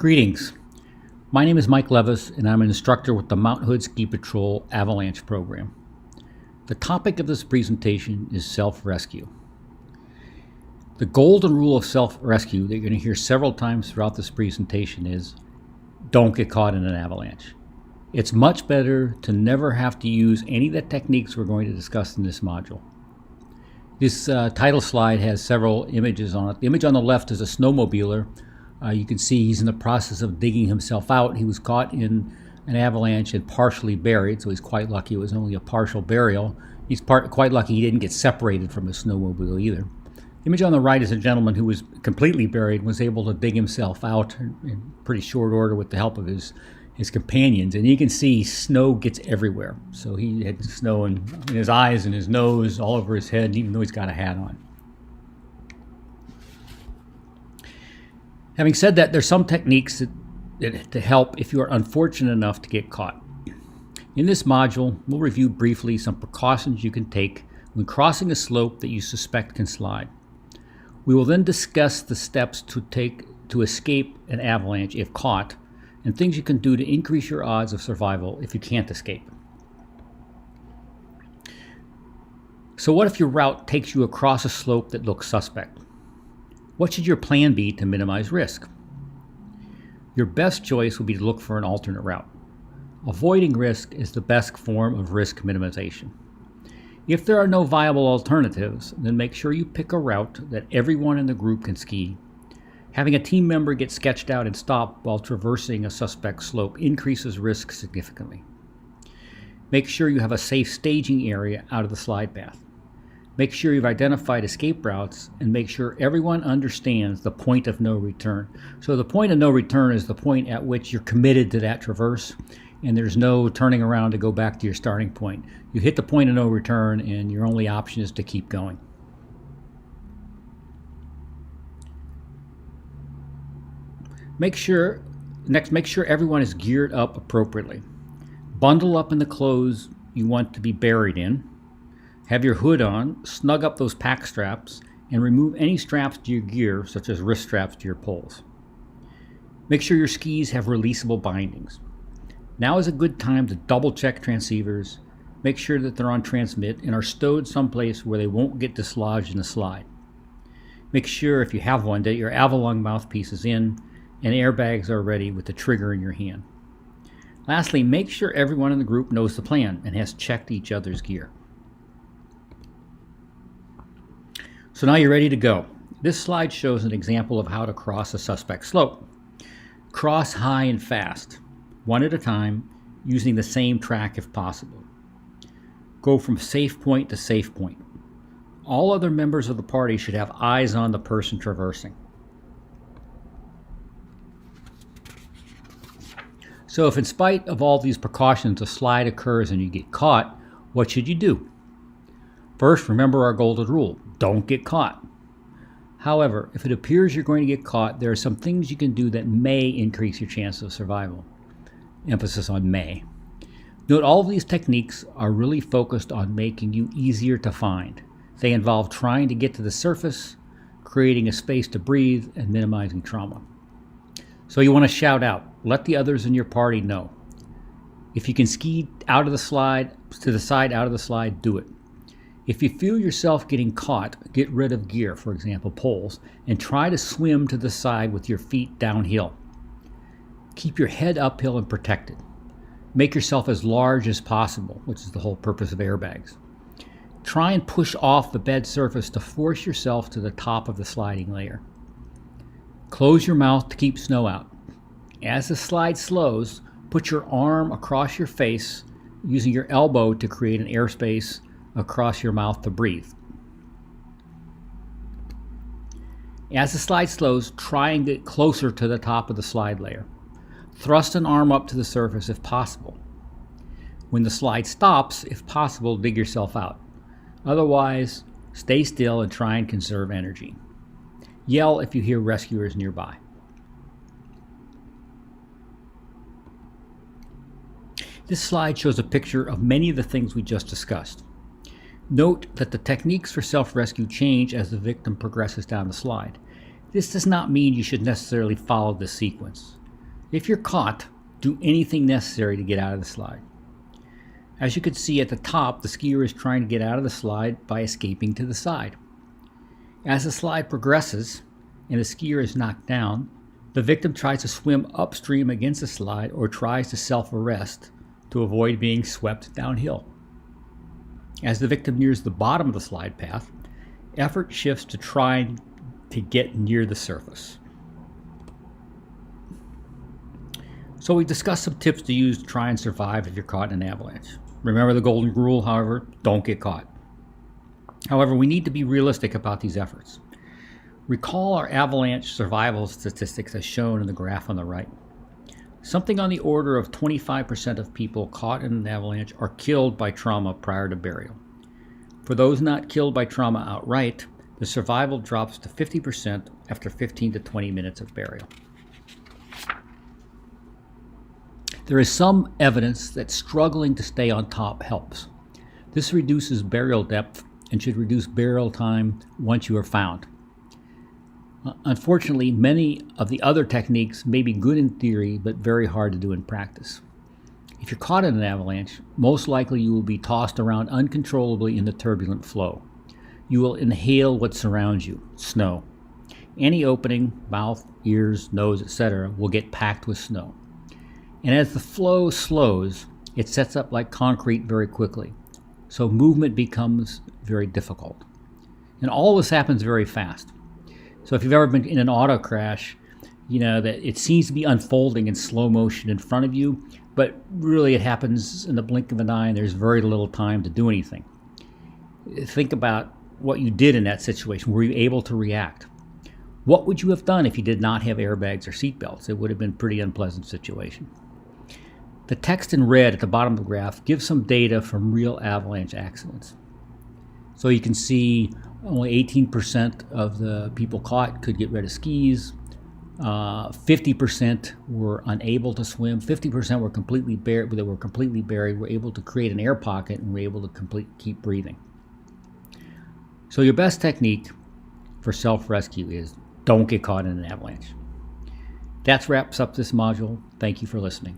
Greetings. My name is Mike Levis, and I'm an instructor with the Mount Hood Ski Patrol Avalanche Program. The topic of this presentation is self-rescue. The golden rule of self-rescue that you're going to hear several times throughout this presentation is don't get caught in an avalanche. It's much better to never have to use any of the techniques we're going to discuss in this module. This title slide has several images on it. The image on the left is a snowmobiler. You can see he's in the process of digging himself out. He was caught in an avalanche and partially buried, so he's quite lucky it was only a partial burial. He's quite lucky he didn't get separated from his snowmobile either. The image on the right is a gentleman who was completely buried and was able to dig himself out in pretty short order with the help of his companions. And you can see snow gets everywhere. So he had snow in his eyes and his nose, all over his head, even though he's got a hat on. Having said that, there's some techniques to help if you are unfortunate enough to get caught. In this module, we'll review briefly some precautions you can take when crossing a slope that you suspect can slide. We will then discuss the steps to take to escape an avalanche if caught, and things you can do to increase your odds of survival if you can't escape. So what if your route takes you across a slope that looks suspect? What should your plan be to minimize risk? Your best choice will be to look for an alternate route. Avoiding risk is the best form of risk minimization. If there are no viable alternatives, then make sure you pick a route that everyone in the group can ski. Having a team member get sketched out and stopped while traversing a suspect slope increases risk significantly. Make sure you have a safe staging area out of the slide path. Make sure you've identified escape routes, and make sure everyone understands the point of no return. So the point of no return is the point at which you're committed to that traverse, and there's no turning around to go back to your starting point. You hit the point of no return, and your only option is to keep going. Make sure everyone is geared up appropriately. Bundle up in the clothes you want to be buried in. Have your hood on, snug up those pack straps, and remove any straps to your gear, such as wrist straps to your poles. Make sure your skis have releasable bindings. Now is a good time to double check transceivers, make sure that they're on transmit and are stowed someplace where they won't get dislodged in the slide. Make sure, if you have one, that your Avalon mouthpiece is in and airbags are ready with the trigger in your hand. Lastly, make sure everyone in the group knows the plan and has checked each other's gear. So now you're ready to go. This slide shows an example of how to cross a suspect slope. Cross high and fast, one at a time, using the same track if possible. Go from safe point to safe point. All other members of the party should have eyes on the person traversing. So if in spite of all these precautions a slide occurs and you get caught, what should you do? First, remember our golden rule. Don't get caught. However, if it appears you're going to get caught, there are some things you can do that may increase your chance of survival. Emphasis on may. Note all of these techniques are really focused on making you easier to find. They involve trying to get to the surface, creating a space to breathe, and minimizing trauma. So you want to shout out. Let the others in your party know. If you can ski out of the slide, to the side out of the slide, do it. If you feel yourself getting caught, get rid of gear, for example, poles, and try to swim to the side with your feet downhill. Keep your head uphill and protected. Make yourself as large as possible, which is the whole purpose of airbags. Try and push off the bed surface to force yourself to the top of the sliding layer. Close your mouth to keep snow out. As the slide slows, put your arm across your face, using your elbow to create an airspace across your mouth to breathe. As the slide slows, try and get closer to the top of the slide layer. Thrust an arm up to the surface if possible. When the slide stops, if possible, dig yourself out. Otherwise, stay still and try and conserve energy. Yell if you hear rescuers nearby. This slide shows a picture of many of the things we just discussed. Note that the techniques for self-rescue change as the victim progresses down the slide. This does not mean you should necessarily follow this sequence. If you're caught, do anything necessary to get out of the slide. As you can see at the top, the skier is trying to get out of the slide by escaping to the side. As the slide progresses and the skier is knocked down, the victim tries to swim upstream against the slide or tries to self-arrest to avoid being swept downhill. As the victim nears the bottom of the slide path, effort shifts to trying to get near the surface. So we discussed some tips to use to try and survive if you're caught in an avalanche. Remember the golden rule, however, don't get caught. However, we need to be realistic about these efforts. Recall our avalanche survival statistics as shown in the graph on the right. Something on the order of 25% of people caught in an avalanche are killed by trauma prior to burial. For those not killed by trauma outright, the survival drops to 50% after 15 to 20 minutes of burial. There is some evidence that struggling to stay on top helps. This reduces burial depth and should reduce burial time once you are found. Unfortunately, many of the other techniques may be good in theory, but very hard to do in practice. If you're caught in an avalanche, most likely you will be tossed around uncontrollably in the turbulent flow. You will inhale what surrounds you, snow. Any opening, mouth, ears, nose, etc., will get packed with snow. And as the flow slows, it sets up like concrete very quickly. So movement becomes very difficult. And all this happens very fast. So if you've ever been in an auto crash, you know that it seems to be unfolding in slow motion in front of you, but really it happens in the blink of an eye and there's very little time to do anything. Think about what you did in that situation. Were you able to react? What would you have done if you did not have airbags or seatbelts? It would have been a pretty unpleasant situation. The text in red at the bottom of the graph gives some data from real avalanche accidents. So you can see only 18% of the people caught could get rid of skis. 50% were unable to swim. 50% were completely buried. They were completely buried. Were able to create an air pocket and were able to keep breathing. So your best technique for self-rescue is don't get caught in an avalanche. That wraps up this module. Thank you for listening.